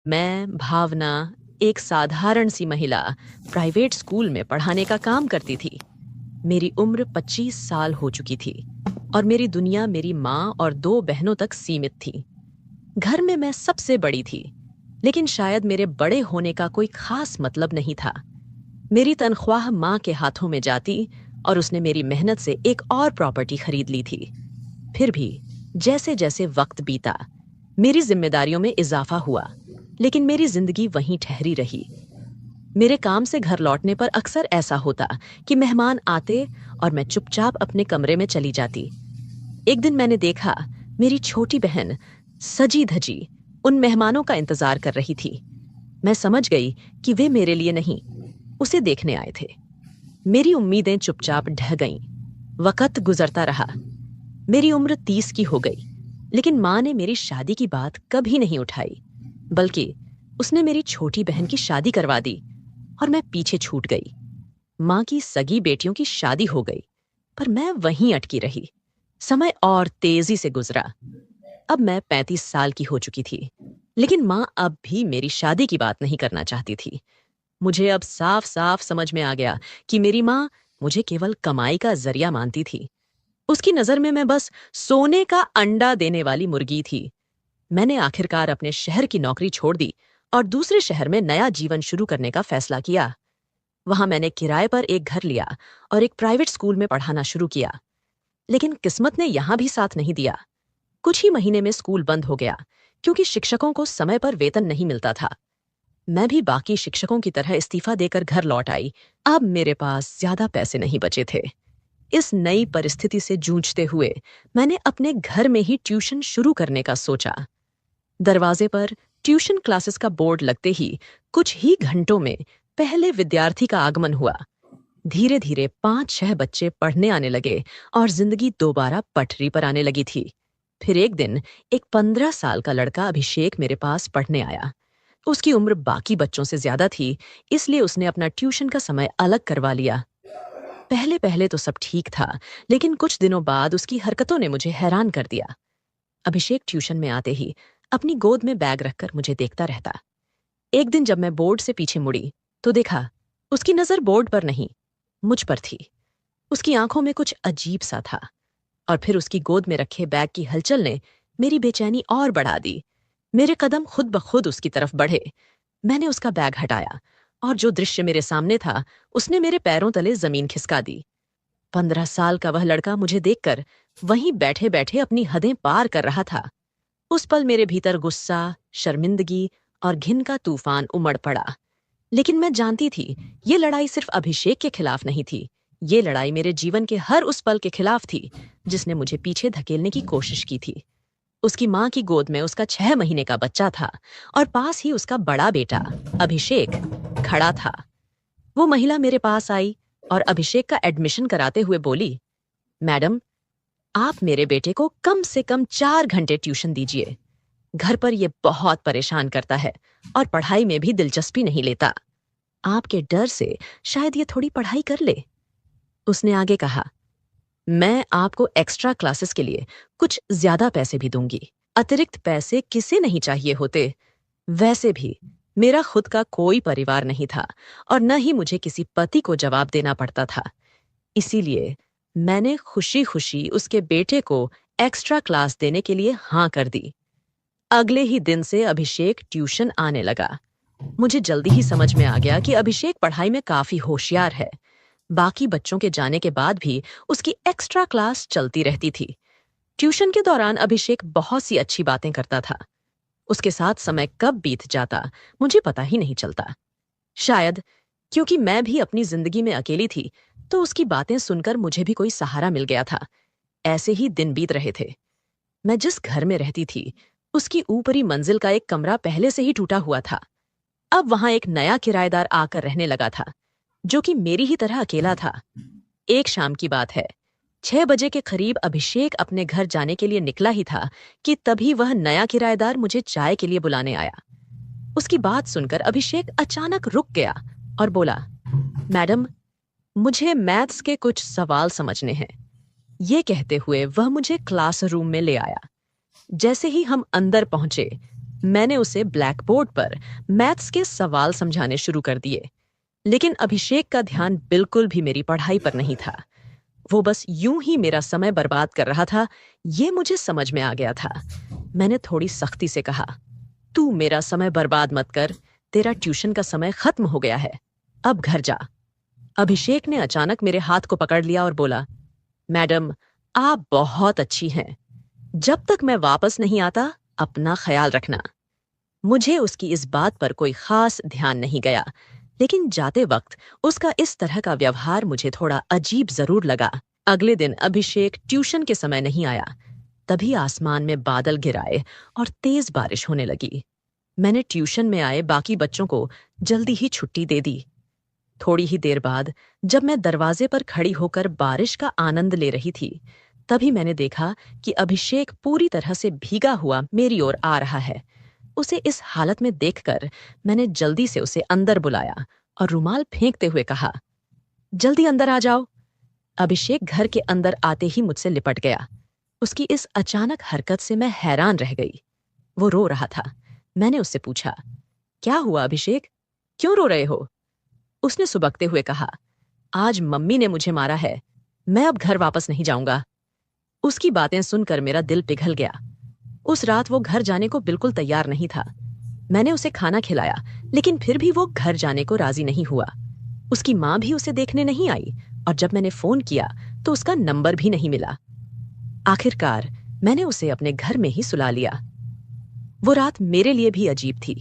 मैं, भावना, एक साधारण सी महिला, प्राइवेट स्कूल में पढ़ाने का काम करती थी। मेरी उम्र 25 साल हो चुकी थी और मेरी दुनिया मेरी माँ और 2 बहनों तक सीमित थी। घर में मैं सबसे बड़ी थी, लेकिन शायद मेरे बड़े होने का कोई खास मतलब नहीं था। मेरी तनख्वाह माँ के हाथों में जाती और उसने मेरी मेहनत से एक और प्रॉपर्टी खरीद ली थी। फिर भी जैसे जैसे वक्त बीता, मेरी जिम्मेदारियों में इजाफा हुआ, लेकिन मेरी जिंदगी वहीं ठहरी रही। मेरे काम से घर लौटने पर अक्सर ऐसा होता कि मेहमान आते और मैं चुपचाप अपने कमरे में चली जाती। एक दिन मैंने देखा, मेरी छोटी बहन सजी धजी उन मेहमानों का इंतजार कर रही थी। मैं समझ गई कि वे मेरे लिए नहीं, उसे देखने आए थे। मेरी उम्मीदें चुपचाप ढह गईं। वक्त गुजरता रहा। मेरी उम्र 30 की हो गई, लेकिन माँ ने मेरी शादी की बात कभी नहीं उठाई, बल्कि उसने मेरी छोटी बहन की शादी करवा दी और मैं पीछे छूट गई। माँ की सगी बेटियों की शादी हो गई, पर मैं वहीं अटकी रही। समय और तेजी से गुजरा। अब मैं 35 साल की हो चुकी थी, लेकिन माँ अब भी मेरी शादी की बात नहीं करना चाहती थी। मुझे अब साफ साफ समझ में आ गया कि मेरी माँ मुझे केवल कमाई का जरिया मानती थी। उसकी नजर में मैं बस सोने का अंडा देने वाली मुर्गी थी। मैंने आखिरकार अपने शहर की नौकरी छोड़ दी और दूसरे शहर में नया जीवन शुरू करने का फैसला किया। वहां मैंने किराए पर एक घर लिया और एक प्राइवेट स्कूल में पढ़ाना शुरू किया। लेकिन किस्मत ने यहां भी साथ नहीं दिया। कुछ ही महीने में स्कूल बंद हो गया, क्योंकि शिक्षकों को समय पर वेतन नहीं मिलता था। मैं भी बाकी शिक्षकों की तरह इस्तीफा देकर घर लौट आई। अब मेरे पास ज्यादा पैसे नहीं बचे थे। इस नई परिस्थिति से जूझते हुए मैंने अपने घर में ही ट्यूशन शुरू करने का सोचा। दरवाजे पर ट्यूशन क्लासेस का बोर्ड लगते ही कुछ ही घंटों में पहले विद्यार्थी का आगमन हुआ। धीरे धीरे 5-6 बच्चे पढ़ने आने लगे और जिंदगी दोबारा पटरी पर आने लगी थी। फिर एक दिन एक 15 साल का लड़का अभिषेक मेरे पास पढ़ने आया। उसकी उम्र बाकी बच्चों से ज्यादा थी, इसलिए उसने अपना ट्यूशन का समय अलग करवा लिया। पहले पहले तो सब ठीक था, लेकिन कुछ दिनों बाद उसकी हरकतों ने मुझे हैरान कर दिया। अभिषेक ट्यूशन में आते ही अपनी गोद में बैग रखकर मुझे देखता रहता। एक दिन जब मैं बोर्ड से पीछे मुड़ी, तो देखा उसकी नजर बोर्ड पर नहीं, मुझ पर थी। उसकी आंखों में कुछ अजीब सा था। और फिर उसकी गोद में रखे बैग की हलचल ने मेरी बेचैनी और बढ़ा दी। मेरे कदम खुद ब खुद उसकी तरफ बढ़े। मैंने उसका बैग हटाया और जो दृश्य मेरे सामने था, उसने मेरे पैरों तले जमीन खिसका दी। 15 साल का वह लड़का मुझे देखकर वहीं बैठे बैठे अपनी हदें पार कर रहा था। उस पल मेरे भीतर गुस्सा, शर्मिंदगी और घिन का तूफान उमड़ पड़ा। लेकिन मैं जानती थी, ये लड़ाई सिर्फ अभिषेक के खिलाफ नहीं थी। ये लड़ाई मेरे जीवन के हर उस पल के खिलाफ थी जिसने मुझे पीछे धकेलने की कोशिश की थी। उसकी माँ की गोद में उसका 6 महीने का बच्चा था और पास ही उसका बड़ा बेटा अभिषेक खड़ा था। वो महिला मेरे पास आई और अभिषेक का एडमिशन कराते हुए बोली, मैडम, आप मेरे बेटे को कम से कम 4 घंटे ट्यूशन दीजिए। घर पर ये बहुत परेशान करता है और पढ़ाई में भी दिलचस्पी नहीं लेता। आपके डर से शायद ये थोड़ी पढ़ाई कर ले। उसने आगे कहा, मैं आपको एक्स्ट्रा क्लासेस के लिए कुछ ज्यादा पैसे भी दूंगी। अतिरिक्त पैसे किसे नहीं चाहिए होते। वैसे भी मेरा खुद का कोई परिवार नहीं था और न ही मुझे किसी पति को जवाब देना पड़ता था। इसीलिए मैंने खुशी खुशी उसके बेटे को एक्स्ट्रा क्लास देने के लिए हाँ कर दी। अगले ही दिन से अभिषेक ट्यूशन आने लगा। मुझे जल्दी ही समझ में आ गया कि अभिषेक पढ़ाई में काफी होशियार है। बाकी बच्चों के जाने के बाद भी उसकी एक्स्ट्रा क्लास चलती रहती थी। ट्यूशन के दौरान अभिषेक बहुत सी अच्छी बातें करता था। उसके साथ समय कब बीत जाता मुझे पता ही नहीं चलता। शायद क्योंकि मैं भी अपनी जिंदगी में अकेली थी, तो उसकी बातें सुनकर मुझे भी कोई सहारा मिल गया था। ऐसे ही दिन बीत रहे थे। मैं जिस घर में रहती थी, उसकी ऊपरी मंजिल का एक कमरा पहले से ही टूटा हुआ था। अब वहां एक नया किराएदार आकर रहने लगा था, जो कि मेरी ही तरह अकेला था। एक शाम की बात है। 6 बजे के करीब अभिषेक अपने घर जाने के लिए निकला ही था कि तभी वह नया किराएदार मुझे चाय के लिए बुलाने आया। उसकी बात सुनकर अभिषेक अचानक रुक गया और बोला, मैडम, मुझे मैथ्स के कुछ सवाल समझने हैं। ये कहते हुए वह मुझे क्लासरूम में ले आया। जैसे ही हम अंदर पहुंचे, मैंने उसे ब्लैक बोर्ड पर मैथ्स के सवाल समझाने शुरू कर दिए, लेकिन अभिषेक का ध्यान बिल्कुल भी मेरी पढ़ाई पर नहीं था। वो बस यूं ही मेरा समय बर्बाद कर रहा था, ये मुझे समझ में आ गया था। मैंने थोड़ी सख्ती से कहा, तू मेरा समय बर्बाद मत कर, तेरा ट्यूशन का समय खत्म हो गया है, अब घर जा। अभिषेक ने अचानक मेरे हाथ को पकड़ लिया और बोला, मैडम, आप बहुत अच्छी हैं। जब तक मैं वापस नहीं आता, अपना ख्याल रखना। मुझे उसकी इस बात पर कोई खास ध्यान नहीं गया, लेकिन जाते वक्त उसका इस तरह का व्यवहार मुझे थोड़ा अजीब जरूर लगा। अगले दिन अभिषेक ट्यूशन के समय नहीं आया। तभी आसमान में बादल घिराए और तेज बारिश होने लगी। मैंने ट्यूशन में आए बाकी बच्चों को जल्दी ही छुट्टी दे दी। थोड़ी ही देर बाद जब मैं दरवाजे पर खड़ी होकर बारिश का आनंद ले रही थी, तभी मैंने देखा कि अभिषेक पूरी तरह से भीगा हुआ मेरी ओर आ रहा है। उसे इस हालत में देखकर मैंने जल्दी से उसे अंदर बुलाया और रुमाल फेंकते हुए कहा, जल्दी अंदर आ जाओ। अभिषेक घर के अंदर आते ही मुझसे लिपट गया। उसकी इस अचानक हरकत से मैं हैरान रह गई। वो रो रहा था। मैंने उससे पूछा, क्या हुआ अभिषेक, क्यों रो रहे हो? उसने सुबकते हुए कहा, आज मम्मी ने मुझे मारा है, मैं अब घर वापस नहीं जाऊंगा। उसकी बातें सुनकर मेरा दिल पिघल गया। उस रात वो घर जाने को बिल्कुल तैयार नहीं था। मैंने उसे खाना खिलाया, लेकिन फिर भी वो घर जाने को राजी नहीं हुआ। उसकी माँ भी उसे देखने नहीं आई और जब मैंने फोन किया तो उसका नंबर भी नहीं मिला। आखिरकार मैंने उसे अपने घर में ही सुला लिया। वो रात मेरे लिए भी अजीब थी,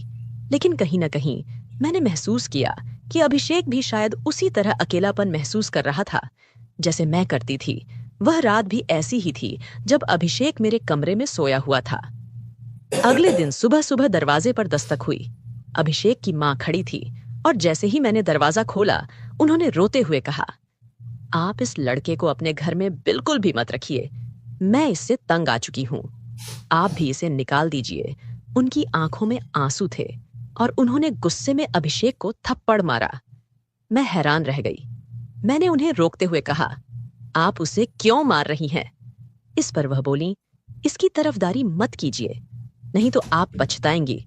लेकिन कहीं न कहीं मैंने महसूस किया कि अभिषेक भी शायद उसी तरह अकेलापन महसूस कर रहा था जैसे मैं करती थी। वह रात भी ऐसी ही थी जब अभिषेक मेरे कमरे में सोया हुआ था। अगले दिन सुबह सुबह दरवाजे पर दस्तक हुई। अभिषेक की माँ खड़ी थी और जैसे ही मैंने दरवाजा खोला, उन्होंने रोते हुए कहा, आप इस लड़के को अपने घर में बिल्कुल भी मत रखिए, मैं इससे तंग आ चुकी हूँ, आप भी इसे निकाल दीजिए। उनकी आंखों में आंसू थे और उन्होंने गुस्से में अभिषेक को थप्पड़ मारा। मैं हैरान रह गई। मैंने उन्हें रोकते हुए कहा, आप उसे क्यों मार रही हैं? इस पर वह बोली, इसकी तरफदारी मत कीजिए, नहीं तो आप पछताएंगी।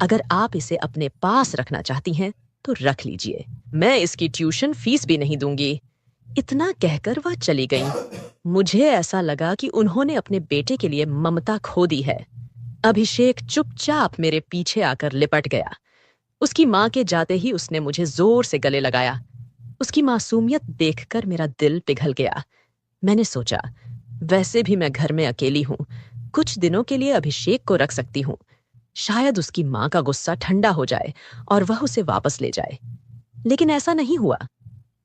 अगर आप इसे अपने पास रखना चाहती हैं तो रख लीजिए, मैं इसकी ट्यूशन फीस भी नहीं दूंगी। इतना कहकर वह चली गई। मुझे ऐसा लगा कि उन्होंने अपने बेटे के लिए ममता खो दी है। अभिषेक चुपचाप मेरे पीछे आकर लिपट गया। उसकी माँ के जाते ही उसने मुझे जोर से गले लगाया। उसकी मासूमियत देखकर मेरा दिल पिघल गया। मैंने सोचा, वैसे भी मैं घर में अकेली हूँ, कुछ दिनों के लिए अभिषेक को रख सकती हूँ। शायद उसकी माँ का गुस्सा ठंडा हो जाए और वह उसे वापस ले जाए। लेकिन ऐसा नहीं हुआ।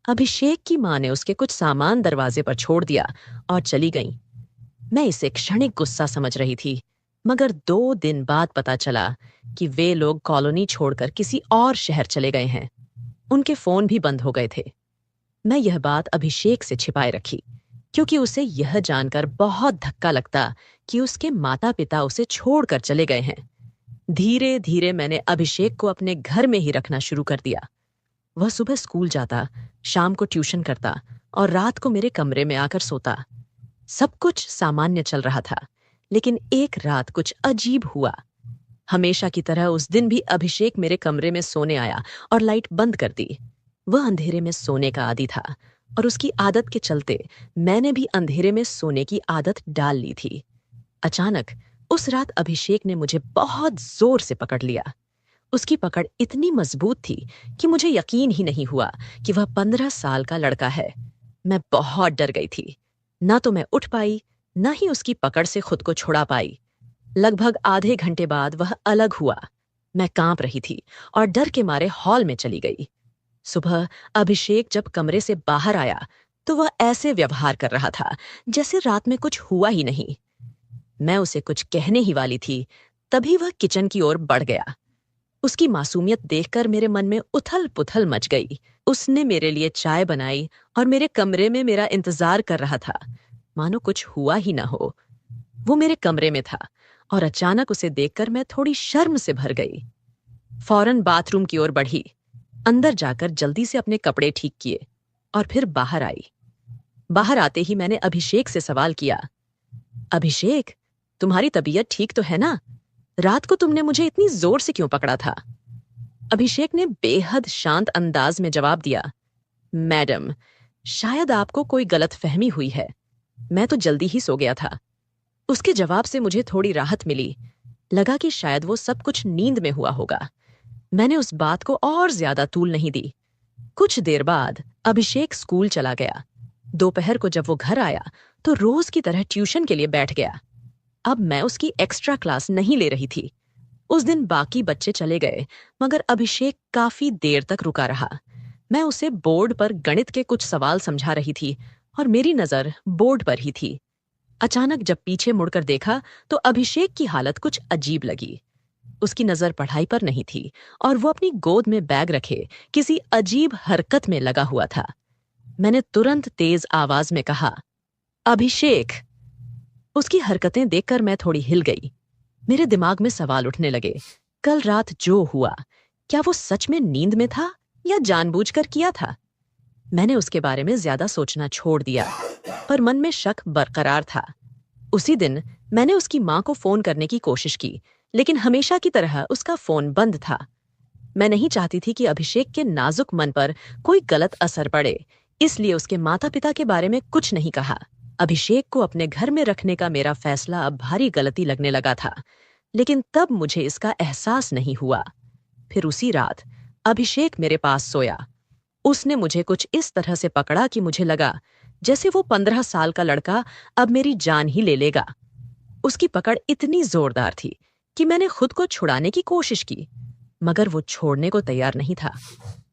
अभिषेक की माँ ने उसके कुछ सामान दरवाजे पर छोड़ दिया और चली गई। मैं इसे क्षणिक गुस्सा समझ रही थी, मगर 2 दिन बाद पता चला कि वे लोग कॉलोनी छोड़कर किसी और शहर चले गए हैं। उनके फोन भी बंद हो गए थे। मैं यह बात अभिषेक से छिपाए रखी, क्योंकि उसे यह जानकर बहुत धक्का लगता कि उसके माता पिता उसे छोड़कर चले गए हैं। धीरे धीरे मैंने अभिषेक को अपने घर में ही रखना शुरू कर दिया। वह सुबह स्कूल जाता, शाम को ट्यूशन करता और रात को मेरे कमरे में आकर सोता। सब कुछ सामान्य चल रहा था, लेकिन एक रात कुछ अजीब हुआ। हमेशा की तरह उस दिन भी अभिषेक मेरे कमरे में सोने आया और लाइट बंद कर दी। वह अंधेरे में सोने का आदी था और उसकी आदत के चलते मैंने भी अंधेरे में सोने की आदत डाल ली थी। अचानक उस रात अभिषेक ने मुझे बहुत जोर से पकड़ लिया। उसकी पकड़ इतनी मजबूत थी कि मुझे यकीन ही नहीं हुआ कि वह 15 साल का लड़का है। मैं बहुत डर गई थी। ना तो मैं उठ पाई, ना ही उसकी पकड़ से खुद को छुड़ा पाई। लगभग आधे घंटे बाद वह अलग हुआ। मैं कांप रही थी और डर के मारे हॉल में चली गई। सुबह अभिषेक जब कमरे से बाहर आया तो वह ऐसे व्यवहार कर रहा था जैसे रात में कुछ हुआ ही नहीं। मैं उसे कुछ कहने ही वाली थी, तभी वह किचन की ओर बढ़ गया। उसकी मासूमियत देखकर मेरे मन में उथल-पुथल मच गई। उसने मेरे लिए चाय बनाई और मेरे कमरे में मेरा इंतजार कर रहा था, मानो कुछ हुआ ही ना हो। वो मेरे कमरे में था और अचानक उसे देखकर मैं थोड़ी शर्म से भर गई। फौरन बाथरूम की ओर बढ़ी, अंदर जाकर जल्दी से अपने कपड़े ठीक किए और फिर बाहर आई। बाहर आते ही मैंने अभिषेक से सवाल किया, अभिषेक, तुम्हारी तबीयत ठीक तो है ना? रात को तुमने मुझे इतनी जोर से क्यों पकड़ा था? अभिषेक ने बेहद शांत अंदाज में जवाब दिया, मैडम, शायद आपको कोई गलतफहमी हुई है। मैं तो जल्दी ही सो गया था। उसके जवाब से मुझे थोड़ी राहत मिली। लगा कि शायद वो सब कुछ नींद में हुआ होगा। मैंने उस बात को और ज्यादा तूल नहीं दी। कुछ देर बाद अभिषेक स्कूल चला गया। दोपहर को जब वो घर आया तो रोज की तरह ट्यूशन के लिए बैठ गया। अब मैं उसकी एक्स्ट्रा क्लास नहीं ले रही थी। उस दिन बाकी बच्चे चले गए, मगर अभिषेक काफी देर तक रुका रहा। मैं उसे बोर्ड पर गणित के कुछ सवाल समझा रही थी और मेरी नजर बोर्ड पर ही थी। अचानक जब पीछे मुड़कर देखा तो अभिषेक की हालत कुछ अजीब लगी। उसकी नजर पढ़ाई पर नहीं थी और वो अपनी गोद में बैग रखे किसी अजीब हरकत में लगा हुआ था। मैंने तुरंत तेज आवाज में कहा, अभिषेक। उसकी हरकतें देखकर मैं थोड़ी हिल गई। मेरे दिमाग में सवाल उठने लगे। कल रात जो हुआ, क्या वो सच में नींद में था या जानबूझकर किया था? मैंने उसके बारे में ज्यादा सोचना छोड़ दिया, पर मन में शक बरकरार था। उसी दिन मैंने उसकी मां को फोन करने की कोशिश की, लेकिन हमेशा की तरह उसका फोन बंद था। मैं नहीं चाहती थी कि अभिषेक के नाजुक मन पर कोई गलत असर पड़े, इसलिए उसके माता पिता के बारे में कुछ नहीं कहा। अभिषेक को अपने घर में रखने का मेरा फैसला अब भारी गलती लगने लगा था, लेकिन तब मुझे इसका एहसास नहीं हुआ। फिर उसी रात अभिषेक मेरे पास सोया। उसने मुझे कुछ इस तरह से पकड़ा कि मुझे लगा जैसे वो 15 साल का लड़का अब मेरी जान ही ले लेगा। उसकी पकड़ इतनी जोरदार थी कि मैंने खुद को छुड़ाने की कोशिश की, मगर वो छोड़ने को तैयार नहीं था।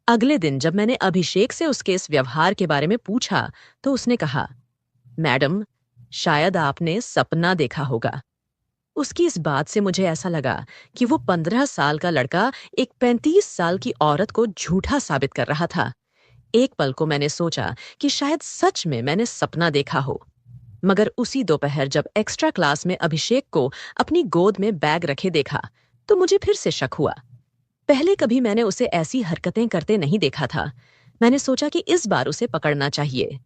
अगले दिन जब मैंने अभिषेक से उसके इस व्यवहार के बारे में पूछा तो उसने कहा, मैडम, शायद आपने सपना देखा होगा। उसकी इस बात से मुझे ऐसा लगा कि वो 15 साल का लड़का एक 35 साल की औरत को झूठा साबित कर रहा था। एक पल को मैंने सोचा कि शायद सच में मैंने सपना देखा हो, मगर उसी दोपहर जब एक्स्ट्रा क्लास में अभिषेक को अपनी गोद में बैग रखे देखा तो मुझे फिर से शक हुआ। पहले कभी मैंने उसे ऐसी हरकतें करते नहीं देखा था। मैंने सोचा कि इस बार उसे पकड़ना चाहिए।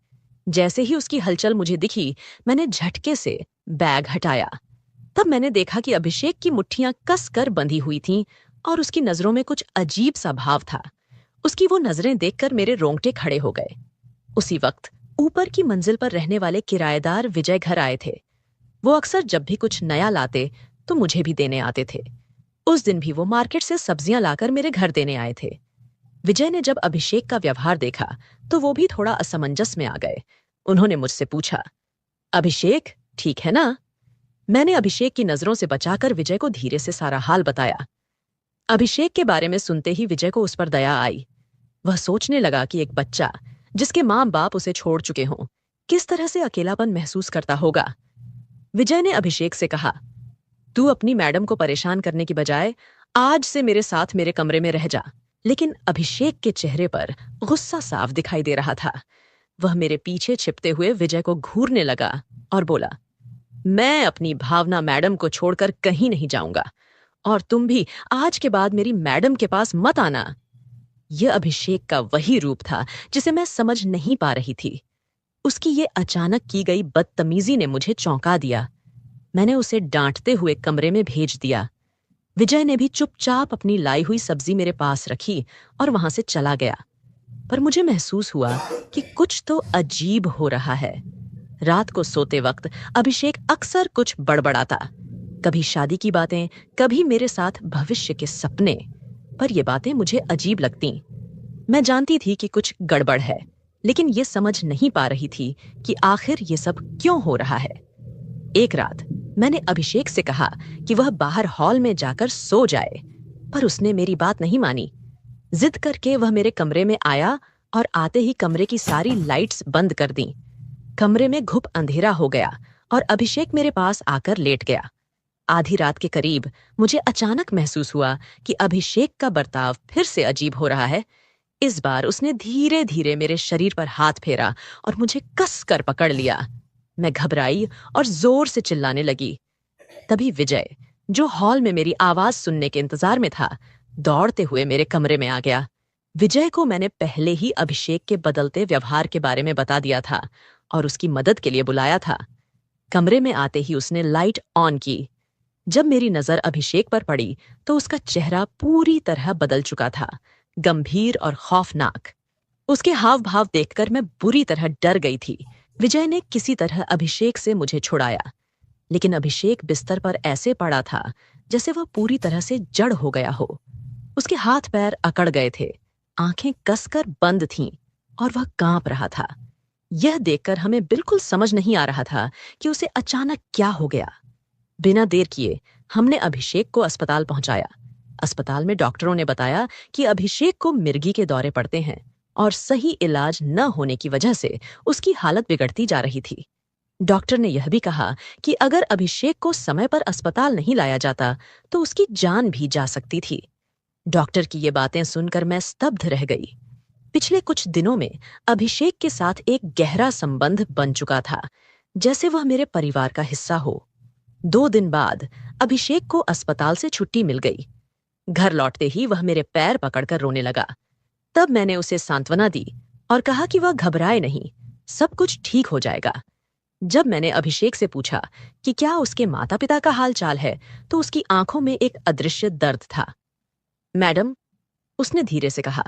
जैसे ही उसकी हलचल मुझे दिखी, मैंने झटके से बैग हटाया। तब मैंने देखा कि अभिषेक की मुट्ठियां कसकर बंधी हुई थीं और उसकी नजरों में कुछ अजीब सा भाव था। उसकी वो नजरें देखकर मेरे रोंगटे खड़े हो गए। उसी वक्त ऊपर की मंजिल पर रहने वाले किराएदार विजय घर आए थे। वो अक्सर जब भी कुछ नया लाते तो मुझे भी देने आते थे। उस दिन भी वो मार्केट से सब्जियां लाकर मेरे घर देने आए थे। विजय ने जब अभिषेक का व्यवहार देखा तो वो भी थोड़ा असमंजस में आ गए। उन्होंने मुझसे पूछा, अभिषेक ठीक है ना? मैंने अभिषेक की नजरों से बचाकर विजय को धीरे से सारा हाल बताया। अभिषेक के बारे में सुनते ही विजय को उस पर दया आई। वह सोचने लगा कि एक बच्चा जिसके माँ बाप उसे छोड़ चुके हों, किस तरह से अकेलापन महसूस करता होगा। विजय ने अभिषेक से कहा, तू अपनी मैडम को परेशान करने की बजाय आज से मेरे साथ मेरे कमरे में रह जा। लेकिन अभिषेक के चेहरे पर गुस्सा साफ दिखाई दे रहा था। वह मेरे पीछे छिपते हुए विजय को घूरने लगा और बोला, मैं अपनी भावना मैडम को छोड़कर कहीं नहीं जाऊंगा, और तुम भी आज के बाद मेरी मैडम के पास मत आना। यह अभिषेक का वही रूप था जिसे मैं समझ नहीं पा रही थी। उसकी ये अचानक की गई बदतमीजी ने मुझे चौंका दिया। मैंने उसे डांटते हुए कमरे में भेज दिया। विजय ने भी चुपचाप अपनी लाई हुई सब्जी मेरे पास रखी और वहां से चला गया। पर मुझे महसूस हुआ कि कुछ तो अजीब हो रहा है। रात को सोते वक्त अभिषेक अक्सर कुछ बड़बड़ाता, कभी शादी की बातें, कभी मेरे साथ भविष्य के सपने। पर ये बातें मुझे अजीब लगती। मैं जानती थी कि कुछ गड़बड़ है, लेकिन ये समझ नहीं पा रही थी कि आखिर ये सब क्यों हो रहा है। एक रात मैंने अभिषेक से कहा कि वह बाहर हॉल में जाकर सो जाए, पर उसने मेरी बात नहीं मानी। जिद करके वह मेरे कमरे में आया और आते ही कमरे की सारी लाइट्स बंद कर दी। कमरे में घुप अंधेरा हो गया और अभिषेक मेरे पास आकर लेट गया। आधी रात के करीब मुझे अचानक महसूस हुआ कि अभिषेक का बर्ताव फिर से अजीब हो रहा है। इस बार उसने धीरे धीरे मेरे शरीर पर हाथ फेरा और मुझे कस कर पकड़ लिया। मैं घबराई और जोर से चिल्लाने लगी। तभी विजय, जो हॉल में मेरी आवाज सुनने के इंतजार में था, दौड़ते हुए मेरे कमरे में आ गया। विजय को मैंने पहले ही अभिषेक के बदलते व्यवहार के बारे में बता दिया था और उसकी मदद के लिए बुलाया था। कमरे में आते ही उसने लाइट ऑन की। जब मेरी नजर अभिषेक पर पड़ी तो उसका चेहरा पूरी तरह बदल चुका था, गंभीर और खौफनाक। उसके हाव भाव देखकर मैं बुरी तरह डर गई थी। विजय ने किसी तरह अभिषेक से मुझे छुड़ाया, लेकिन अभिषेक बिस्तर पर ऐसे पड़ा था जैसे वह पूरी तरह से जड़ हो गया हो। उसके हाथ पैर अकड़ गए थे, आंखें कसकर बंद थीं और वह कांप रहा था। यह देखकर हमें बिल्कुल समझ नहीं आ रहा था कि उसे अचानक क्या हो गया। बिना देर किए हमने अभिषेक को अस्पताल पहुंचाया। अस्पताल में डॉक्टरों ने बताया कि अभिषेक को मिर्गी के दौरे पड़ते हैं और सही इलाज न होने की वजह से उसकी हालत बिगड़ती जा रही थी। डॉक्टर ने यह भी कहा कि अगर अभिषेक को समय पर अस्पताल नहीं लाया जाता तो उसकी जान भी जा सकती थी। डॉक्टर की ये बातें सुनकर मैं स्तब्ध रह गई। पिछले कुछ दिनों में अभिषेक के साथ एक गहरा संबंध बन चुका था, जैसे वह मेरे परिवार का हिस्सा हो। 2 दिन बाद अभिषेक को अस्पताल से छुट्टी मिल गई। घर लौटते ही वह मेरे पैर पकड़कर रोने लगा। तब मैंने उसे सांत्वना दी और कहा कि वह घबराए नहीं, सब कुछ ठीक हो जाएगा। जब मैंने अभिषेक से पूछा कि क्या उसके माता पिता का हाल चाल है, तो उसकी आंखों में एक अदृश्य दर्द था। मैडम, उसने धीरे से कहा,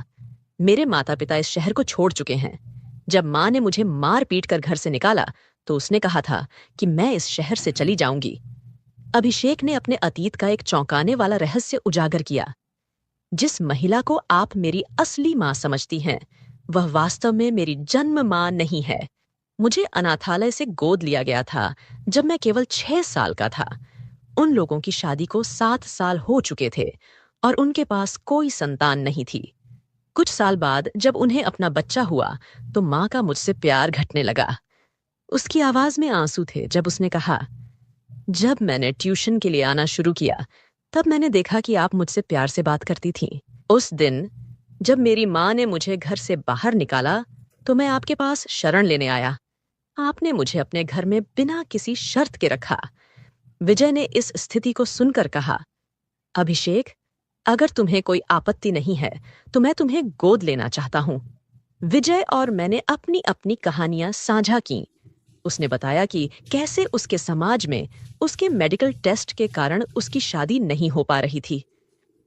मेरे माता पिता इस शहर को छोड़ चुके हैं। जब माँ ने मुझे मार पीट कर घर से निकाला तो उसने कहा था कि मैं इस शहर से चली जाऊंगी। अभिषेक ने अपने अतीत का एक चौंकाने वाला रहस्य उजागर किया। जिस महिला को आप मेरी असली माँ समझती हैं, वह वास्तव में मेरी जन्म माँ नहीं है। मुझे अनाथालय से गोद लिया गया था जब मैं केवल 6 साल का था। उन लोगों की शादी को 7 साल हो चुके थे और उनके पास कोई संतान नहीं थी। कुछ साल बाद जब उन्हें अपना बच्चा हुआ तो माँ का मुझसे प्यार घटने लगा। उसकी आवाज में आंसू थे जब उसने कहा, जब मैंने ट्यूशन के लिए आना शुरू किया तब मैंने देखा कि आप मुझसे प्यार से बात करती थीं। उस दिन जब मेरी माँ ने मुझे घर से बाहर निकाला तो मैं आपके पास शरण लेने आया। आपने मुझे अपने घर में बिना किसी शर्त के रखा। विजय ने इस स्थिति को सुनकर कहा, अभिषेक, अगर तुम्हें कोई आपत्ति नहीं है तो मैं तुम्हें गोद लेना चाहता हूं। विजय और मैंने अपनी अपनी कहानियां साझा की। उसने बताया कि कैसे उसके समाज में उसके मेडिकल टेस्ट के कारण उसकी शादी नहीं हो पा रही थी।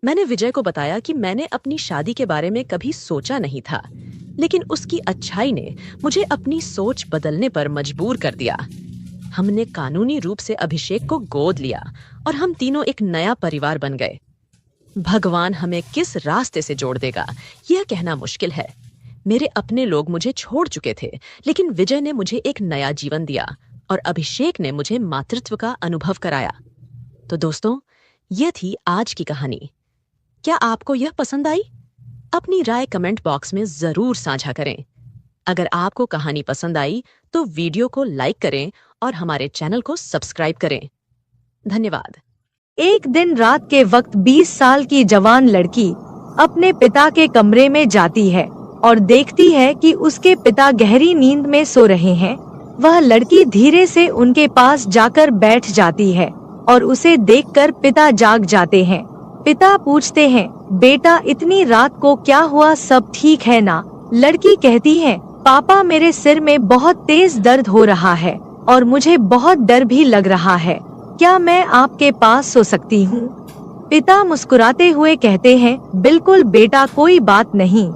मैंने विजय को बताया कि मैंने अपनी शादी के बारे में कभी सोचा नहीं था, लेकिन उसकी अच्छाई ने मुझे अपनी सोच बदलने पर मजबूर कर दिया। हमने कानूनी रूप से अभिषेक को गोद लिया और हम तीनों एक नया परिवार बन गए। भगवान हमें किस रास्ते से जोड़ देगा, यह कहना मुश्किल है। मेरे अपने लोग मुझे छोड़ चुके थे, लेकिन विजय ने मुझे एक नया जीवन दिया और अभिषेक ने मुझे मातृत्व का अनुभव कराया। तो दोस्तों, यह थी आज की कहानी। क्या आपको यह पसंद आई? अपनी राय कमेंट बॉक्स में जरूर साझा करें। अगर आपको कहानी पसंद आई तो वीडियो को लाइक करें और हमारे चैनल को सब्सक्राइब करें। धन्यवाद। एक दिन रात के वक्त 20 साल की जवान लड़की अपने पिता के कमरे में जाती है और देखती है कि उसके पिता गहरी नींद में सो रहे हैं। वह लड़की धीरे से उनके पास जाकर बैठ जाती है और उसे देखकर पिता जाग जाते हैं। पिता पूछते हैं, बेटा इतनी रात को क्या हुआ, सब ठीक है ना? लड़की कहती है, पापा मेरे सिर में बहुत तेज दर्द हो रहा है और मुझे बहुत डर भी लग रहा है। क्या मैं आपके पास सो सकती हूँ? पिता मुस्कुराते हुए कहते हैं, बिल्कुल बेटा, कोई बात नहीं,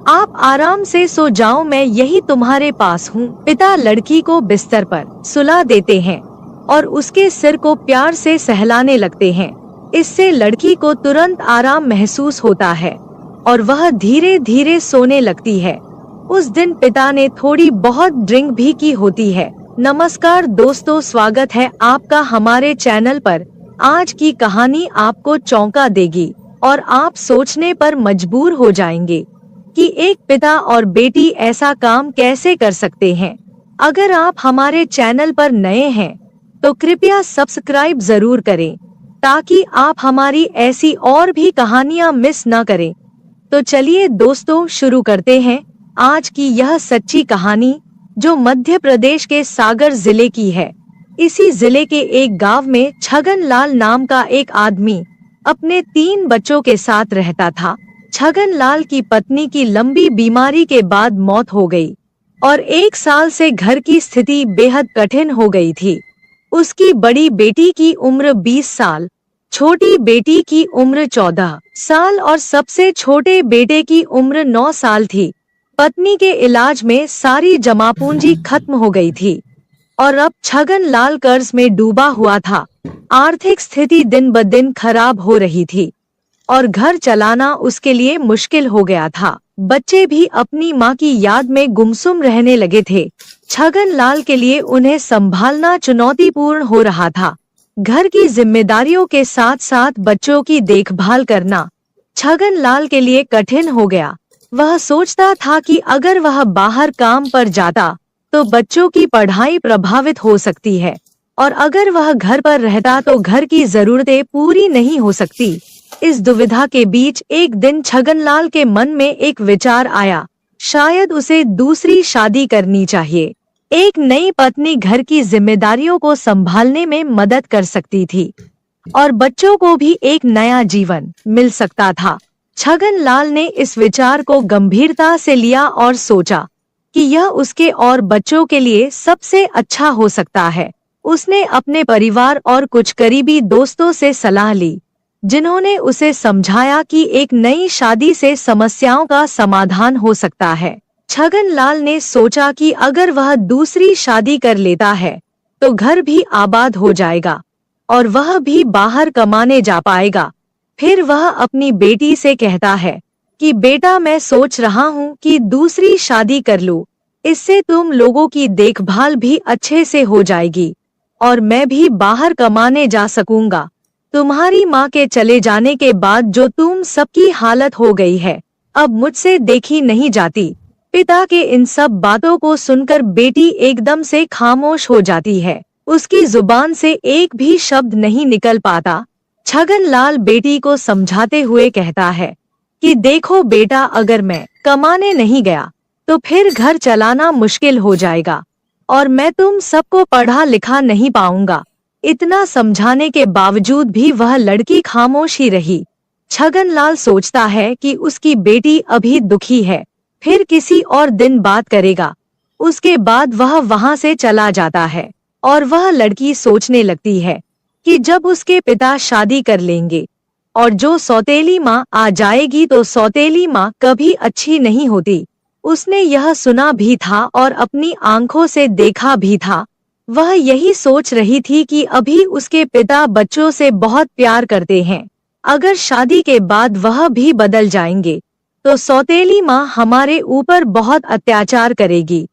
आप आराम से सो जाओ, मैं यही तुम्हारे पास हूँ। पिता लड़की को बिस्तर पर सुला देते हैं और उसके सिर को प्यार से सहलाने लगते हैं। इससे लड़की को तुरंत आराम महसूस होता है और वह धीरे धीरे सोने लगती है। उस दिन पिता ने थोड़ी बहुत ड्रिंक भी की होती है। नमस्कार दोस्तों, स्वागत है आपका हमारे चैनल पर। आज की कहानी आपको चौंका देगी और आप सोचने पर मजबूर हो जाएंगे कि एक पिता और बेटी ऐसा काम कैसे कर सकते हैं। अगर आप हमारे चैनल पर नए हैं तो कृपया सब्सक्राइब जरूर करें ताकि आप हमारी ऐसी और भी कहानियां मिस न करें। तो चलिए दोस्तों, शुरू करते हैं आज की यह सच्ची कहानी, जो मध्य प्रदेश के सागर जिले की है। इसी जिले के एक गांव में छगन लाल नाम का एक आदमी अपने 3 बच्चों के साथ रहता था। छगन लाल की पत्नी की लंबी बीमारी के बाद मौत हो गई और 1 साल से घर की स्थिति बेहद कठिन हो गई थी। उसकी बड़ी बेटी की उम्र 20 साल, छोटी बेटी की उम्र 14 साल और सबसे छोटे बेटे की उम्र 9 साल थी। पत्नी के इलाज में सारी जमा पूंजी खत्म हो गई थी और अब छगन लाल कर्ज में डूबा हुआ था। आर्थिक स्थिति दिन ब दिन खराब हो रही थी और घर चलाना उसके लिए मुश्किल हो गया था। बच्चे भी अपनी माँ की याद में गुमसुम रहने लगे थे। छगन लाल के लिए उन्हें संभालना चुनौतीपूर्ण हो रहा था। घर की जिम्मेदारियों के साथ साथ बच्चों की देखभाल करना छगन लाल के लिए कठिन हो गया। वह सोचता था कि अगर वह बाहर काम पर जाता तो बच्चों की पढ़ाई प्रभावित हो सकती है और अगर वह घर पर रहता तो घर की जरूरतें पूरी नहीं हो सकती। इस दुविधा के बीच एक दिन छगनलाल के मन में एक विचार आया, शायद उसे दूसरी शादी करनी चाहिए। एक नई पत्नी घर की जिम्मेदारियों को संभालने में मदद कर सकती थी और बच्चों को भी एक नया जीवन मिल सकता था। छगनलाल ने इस विचार को गंभीरता से लिया और सोचा कि यह उसके और बच्चों के लिए सबसे अच्छा हो सकता है। उसने अपने परिवार और कुछ करीबी दोस्तों से सलाह ली, जिन्होंने उसे समझाया कि एक नई शादी से समस्याओं का समाधान हो सकता है। छगनलाल ने सोचा कि अगर वह दूसरी शादी कर लेता है तो घर भी आबाद हो जाएगा और वह भी बाहर कमाने जा पाएगा। फिर वह अपनी बेटी से कहता है कि बेटा, मैं सोच रहा हूँ कि दूसरी शादी कर लूं। इससे तुम लोगों की देखभाल भी अच्छे से हो जाएगी और मैं भी बाहर कमाने जा सकूंगा। तुम्हारी माँ के चले जाने के बाद जो तुम सबकी हालत हो गई है, अब मुझसे देखी नहीं जाती। पिता के इन सब बातों को सुनकर बेटी एकदम से खामोश हो जाती है। उसकी जुबान से एक भी शब्द नहीं निकल पाता। छगनलाल बेटी को समझाते हुए कहता है कि देखो बेटा, अगर मैं कमाने नहीं गया तो फिर घर चलाना मुश्किल हो जाएगा और मैं तुम सबको पढ़ा लिखा नहीं पाऊंगा। इतना समझाने के बावजूद भी वह लड़की खामोश ही रही। छगनलाल सोचता है कि उसकी बेटी अभी दुखी है, फिर किसी और दिन बात करेगा। उसके बाद वह वहां से चला जाता है और वह लड़की सोचने लगती है कि जब उसके पिता शादी कर लेंगे और जो सौतेली माँ आ जाएगी तो सौतेली माँ कभी अच्छी नहीं होती। उसने यह सुना भी था और अपनी आंखों से देखा भी था। वह यही सोच रही थी कि अभी उसके पिता बच्चों से बहुत प्यार करते हैं। अगर शादी के बाद वह भी बदल जाएंगे तो सौतेली माँ हमारे ऊपर बहुत अत्याचार करेगी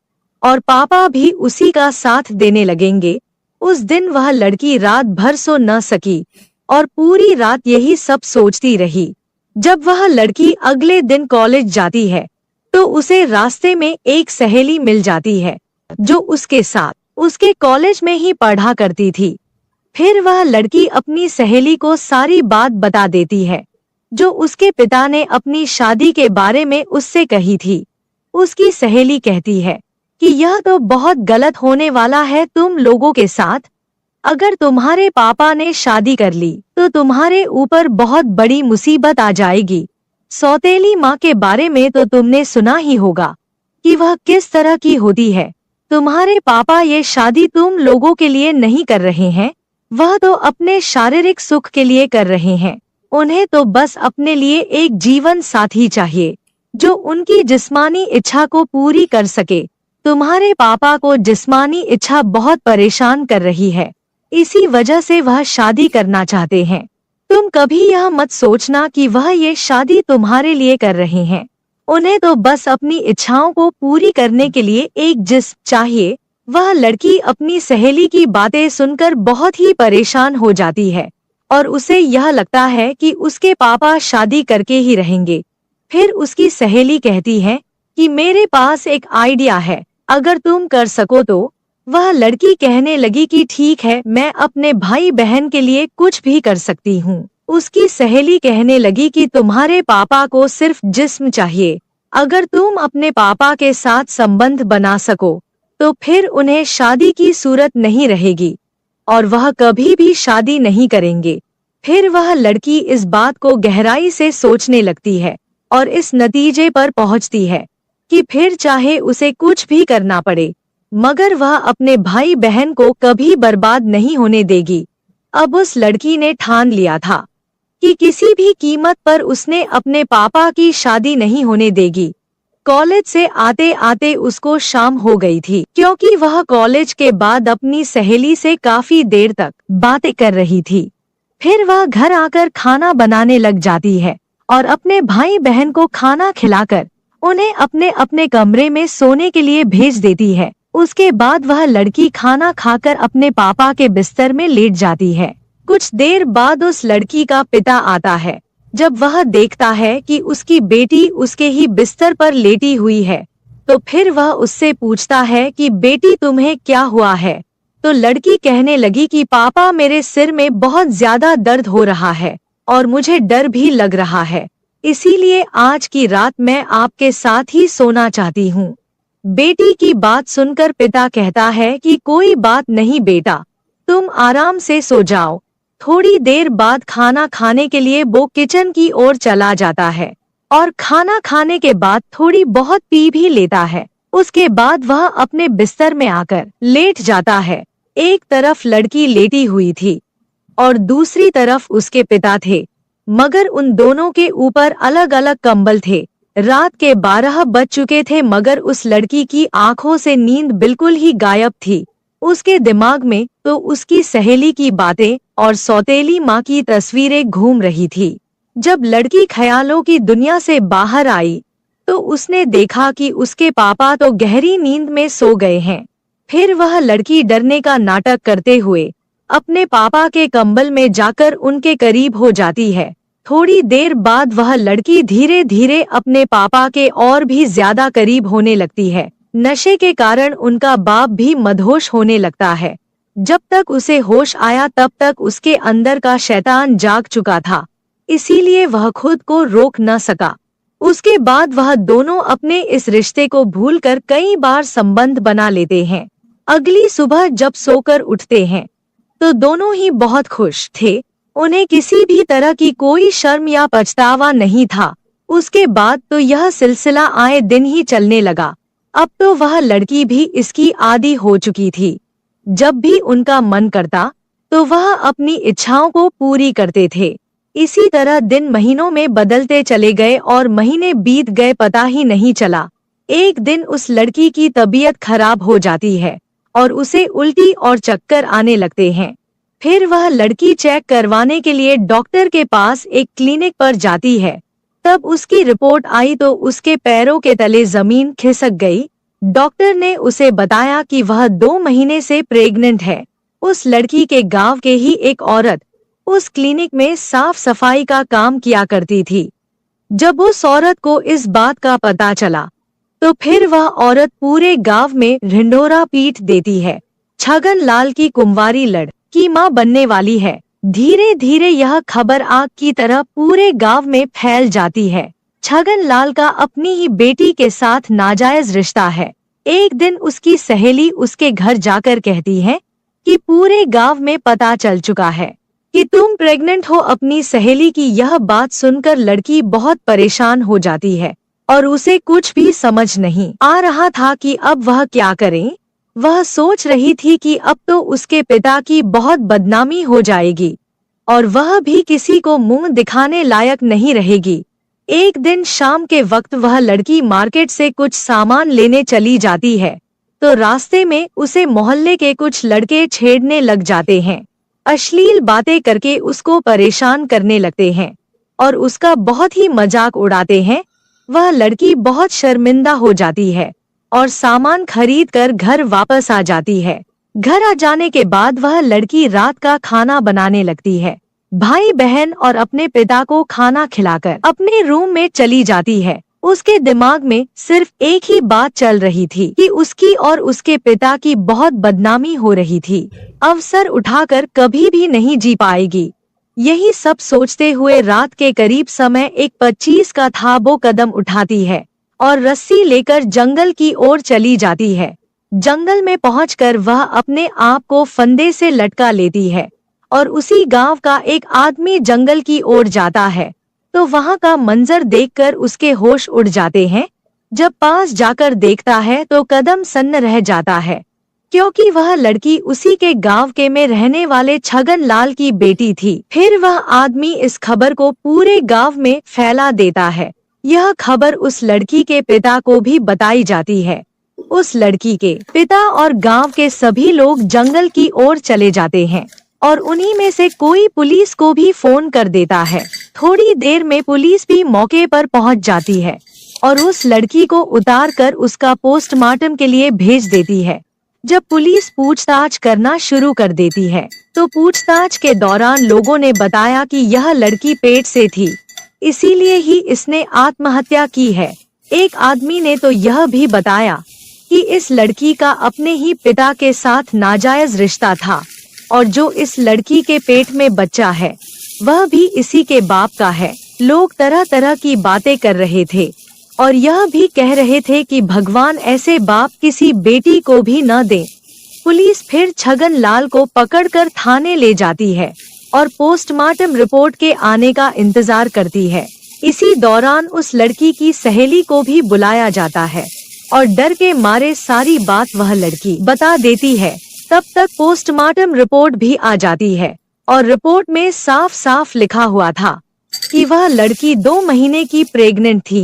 और पापा भी उसी का साथ देने लगेंगे। उस दिन वह लड़की रात भर सो न सकी और पूरी रात यही सब सोचती रही। जब वह लड़की अगले दिन कॉलेज जाती है तो उसे रास्ते में एक सहेली मिल जाती है जो उसके साथ उसके कॉलेज में ही पढ़ा करती थी। फिर वह लड़की अपनी सहेली को सारी बात बता देती है जो उसके पिता ने अपनी शादी के बारे में उससे कही थी। उसकी सहेली कहती है कि यह तो बहुत गलत होने वाला है तुम लोगों के साथ। अगर तुम्हारे पापा ने शादी कर ली तो तुम्हारे ऊपर बहुत बड़ी मुसीबत आ जाएगी। सौतेली माँ के बारे में तो तुमने सुना ही होगा कि वह किस तरह की होती है। तुम्हारे पापा ये शादी तुम लोगों के लिए नहीं कर रहे हैं, वह तो अपने शारीरिक सुख के लिए कर रहे हैं। उन्हें तो बस अपने लिए एक जीवन साथी चाहिए जो उनकी जिस्मानी इच्छा को पूरी कर सके। तुम्हारे पापा को जिस्मानी इच्छा बहुत परेशान कर रही है, इसी वजह से वह शादी करना चाहते हैं। तुम कभी यह मत सोचना कि वह ये शादी तुम्हारे लिए कर रहे हैं। उन्हें तो बस अपनी इच्छाओं को पूरी करने के लिए एक जिस्म चाहिए। वह लड़की अपनी सहेली की बातें सुनकर बहुत ही परेशान हो जाती है और उसे यह लगता है कि उसके पापा शादी करके ही रहेंगे। फिर उसकी सहेली कहती है कि मेरे पास एक आइडिया है, अगर तुम कर सको तो। वह लड़की कहने लगी कि ठीक है, मैं अपने भाई बहन के लिए कुछ भी कर सकती हूँ। उसकी सहेली कहने लगी कि तुम्हारे पापा को सिर्फ जिस्म चाहिए। अगर तुम अपने पापा के साथ संबंध बना सको तो फिर उन्हें शादी की सूरत नहीं रहेगी और वह कभी भी शादी नहीं करेंगे। फिर वह लड़की इस बात को गहराई से सोचने लगती है और इस नतीजे पर पहुंचती है कि फिर चाहे उसे कुछ भी करना पड़े, मगर वह अपने भाई बहन को कभी बर्बाद नहीं होने देगी। अब उस लड़की ने ठान लिया था कि किसी भी कीमत पर उसने अपने पापा की शादी नहीं होने देगी। कॉलेज से आते आते उसको शाम हो गई थी, क्योंकि वह कॉलेज के बाद अपनी सहेली से काफी देर तक बातें कर रही थी। फिर वह घर आकर खाना बनाने लग जाती है और अपने भाई बहन को खाना खिलाकर उन्हें अपने अपने कमरे में सोने के लिए भेज देती है। उसके बाद वह लड़की खाना खाकर अपने पापा के बिस्तर में लेट जाती है। कुछ देर बाद उस लड़की का पिता आता है। जब वह देखता है कि उसकी बेटी उसके ही बिस्तर पर लेटी हुई है, तो फिर वह उससे पूछता है कि बेटी तुम्हें क्या हुआ है। तो लड़की कहने लगी कि पापा मेरे सिर में बहुत ज्यादा दर्द हो रहा है और मुझे डर भी लग रहा है, इसीलिए आज की रात मैं आपके साथ ही सोना चाहती हूँ। बेटी की बात सुनकर पिता कहता है कि कोई बात नहीं बेटा, तुम आराम से सो जाओ। थोड़ी देर बाद खाना खाने के लिए वो किचन की ओर चला जाता है और खाना खाने के बाद थोड़ी बहुत पी भी लेता है। उसके बाद वह अपने बिस्तर में आकर लेट जाता है। एक तरफ लड़की लेटी हुई थी और दूसरी तरफ उसके पिता थे, मगर उन दोनों के ऊपर अलग अलग कंबल थे। रात के 12 बज चुके थे, मगर उस लड़की की आंखों से नींद बिल्कुल ही गायब थी। उसके दिमाग में तो उसकी सहेली की बातें और सौतेली माँ की तस्वीरें घूम रही थी। जब लड़की ख्यालों की दुनिया से बाहर आई तो उसने देखा कि उसके पापा तो गहरी नींद में सो गए हैं। फिर वह लड़की डरने का नाटक करते हुए अपने पापा के कंबल में जाकर उनके करीब हो जाती है। थोड़ी देर बाद वह लड़की धीरे धीरे अपने पापा के और भी ज्यादा करीब होने लगती है। नशे के कारण उनका बाप भी मदहोश होने लगता है। जब तक उसे होश आया तब तक उसके अंदर का शैतान जाग चुका था, इसीलिए वह खुद को रोक न सका। उसके बाद वह दोनों अपने इस रिश्ते को भूलकर कई बार संबंध बना लेते हैं। अगली सुबह जब सोकर उठते हैं तो दोनों ही बहुत खुश थे। उन्हें किसी भी तरह की कोई शर्म या पछतावा नहीं था। उसके बाद तो यह सिलसिला आए दिन ही चलने लगा। अब तो वह लड़की भी इसकी आदी हो चुकी थी। जब भी उनका मन करता तो वह अपनी इच्छाओं को पूरी करते थे। इसी तरह दिन महीनों में बदलते चले गए और महीने बीत गए, पता ही नहीं चला। एक दिन उस लड़की की तबीयत खराब हो जाती है और उसे उल्टी और चक्कर आने लगते हैं। फिर वह लड़की चेक करवाने के लिए डॉक्टर के पास एक क्लिनिक पर जाती है। तब उसकी रिपोर्ट आई तो उसके पैरों के तले जमीन खिसक गई। डॉक्टर ने उसे बताया कि वह 2 महीने से प्रेग्नेंट है। उस लड़की के गांव के ही एक औरत उस क्लिनिक में साफ सफाई का काम किया करती थी। जब उस औरत को इस बात का पता चला तो फिर वह औरत पूरे गांव में ढिंढोरा पीट देती है। छगन लाल की कुंवारी लड़की मां बनने वाली है। धीरे धीरे यह खबर आग की तरह पूरे गांव में फैल जाती है। छगन लाल का अपनी ही बेटी के साथ नाजायज रिश्ता है। एक दिन उसकी सहेली उसके घर जाकर कहती है कि पूरे गांव में पता चल चुका है कि तुम प्रेग्नेंट हो। अपनी सहेली की यह बात सुनकर लड़की बहुत परेशान हो जाती है और उसे कुछ भी समझ नहीं आ रहा था कि अब वह क्या करे। वह सोच रही थी कि अब तो उसके पिता की बहुत बदनामी हो जाएगी और वह भी किसी को मुंह दिखाने लायक नहीं रहेगी। एक दिन शाम के वक्त वह लड़की मार्केट से कुछ सामान लेने चली जाती है तो रास्ते में उसे मोहल्ले के कुछ लड़के छेड़ने लग जाते हैं। अश्लील बातें करके उसको परेशान करने लगते हैं और उसका बहुत ही मजाक उड़ाते हैं। वह लड़की बहुत शर्मिंदा हो जाती है और सामान खरीद कर घर वापस आ जाती है। घर आ जाने के बाद वह लड़की रात का खाना बनाने लगती है। भाई बहन और अपने पिता को खाना खिलाकर अपने रूम में चली जाती है। उसके दिमाग में सिर्फ एक ही बात चल रही थी कि उसकी और उसके पिता की बहुत बदनामी हो रही थी। अवसर उठाकर कभी भी नहीं जी पाएगी। यही सब सोचते हुए रात के करीब समय एक 25 का था वो कदम उठाती है और रस्सी लेकर जंगल की ओर चली जाती है। जंगल में पहुंचकर वह अपने आप को फंदे से लटका लेती है और उसी गांव का एक आदमी जंगल की ओर जाता है तो वहां का मंजर देखकर उसके होश उड़ जाते हैं। जब पास जाकर देखता है तो कदम सन्न रह जाता है, क्योंकि वह लड़की उसी के गांव के में रहने वाले छगन लाल की बेटी थी। फिर वह आदमी इस खबर को पूरे गांव में फैला देता है। यह खबर उस लड़की के पिता को भी बताई जाती है। उस लड़की के पिता और गांव के सभी लोग जंगल की ओर चले जाते हैं और उन्हीं में से कोई पुलिस को भी फोन कर देता है। थोड़ी देर में पुलिस भी मौके पर पहुंच जाती है और उस लड़की को उतार कर उसका पोस्टमार्टम के लिए भेज देती है। जब पुलिस पूछताछ करना शुरू कर देती है तो पूछताछ के दौरान लोगों ने बताया कि यह लड़की पेट से थी, इसीलिए ही इसने आत्महत्या की है। एक आदमी ने तो यह भी बताया कि इस लड़की का अपने ही पिता के साथ नाजायज रिश्ता था और जो इस लड़की के पेट में बच्चा है वह भी इसी के बाप का है। लोग तरह तरह की बातें कर रहे थे और यह भी कह रहे थे कि भगवान ऐसे बाप किसी बेटी को भी न दे। पुलिस फिर छगन लाल को पकड़कर थाने ले जाती है और पोस्टमार्टम रिपोर्ट के आने का इंतजार करती है। इसी दौरान उस लड़की की सहेली को भी बुलाया जाता है और डर के मारे सारी बात वह लड़की बता देती है। तब तक पोस्टमार्टम रिपोर्ट भी आ जाती है और रिपोर्ट में साफ साफ लिखा हुआ था कि वह लड़की 2 महीने की प्रेग्नेंट थी।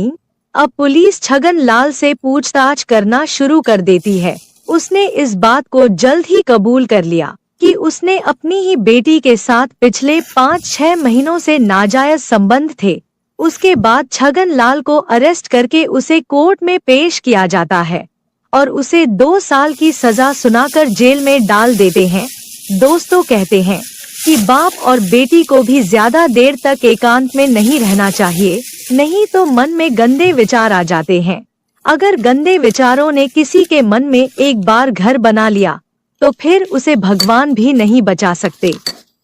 अब पुलिस छगन लाल से पूछताछ करना शुरू कर देती है। उसने इस बात को जल्द ही कबूल कर लिया कि उसने अपनी ही बेटी के साथ पिछले 5-6 महीनों से नाजायज संबंध थे। उसके बाद छगन लाल को अरेस्ट करके उसे कोर्ट में पेश किया जाता है और उसे 2 साल की सजा सुनाकर जेल में डाल देते हैं। दोस्तों कहते हैं कि बाप और बेटी को भी ज्यादा देर तक एकांत में नहीं रहना चाहिए, नहीं तो मन में गंदे विचार आ जाते हैं। अगर गंदे विचारों ने किसी के मन में एक बार घर बना लिया तो फिर उसे भगवान भी नहीं बचा सकते।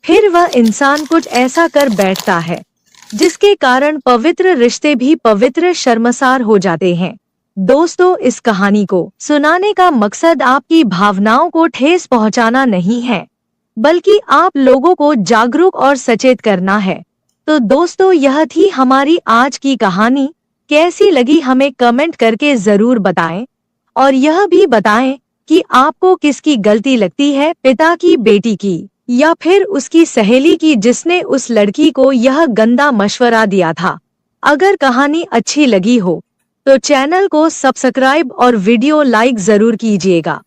फिर वह इंसान कुछ ऐसा कर बैठता है जिसके कारण पवित्र रिश्ते भी पवित्र शर्मसार हो जाते हैं। दोस्तों, इस कहानी को सुनाने का मकसद आपकी भावनाओं को ठेस पहुंचाना नहीं है, बल्कि आप लोगों को जागरूक और सचेत करना है। तो दोस्तों, यह थी हमारी आज की कहानी। कैसी लगी हमें कमेंट करके जरूर बताएं और यह भी बताएं कि आपको किसकी गलती लगती है, पिता की, बेटी की या फिर उसकी सहेली की जिसने उस लड़की को यह गंदा मशवरा दिया था। अगर कहानी अच्छी लगी हो तो चैनल को सब्सक्राइब और वीडियो लाइक जरूर कीजिएगा।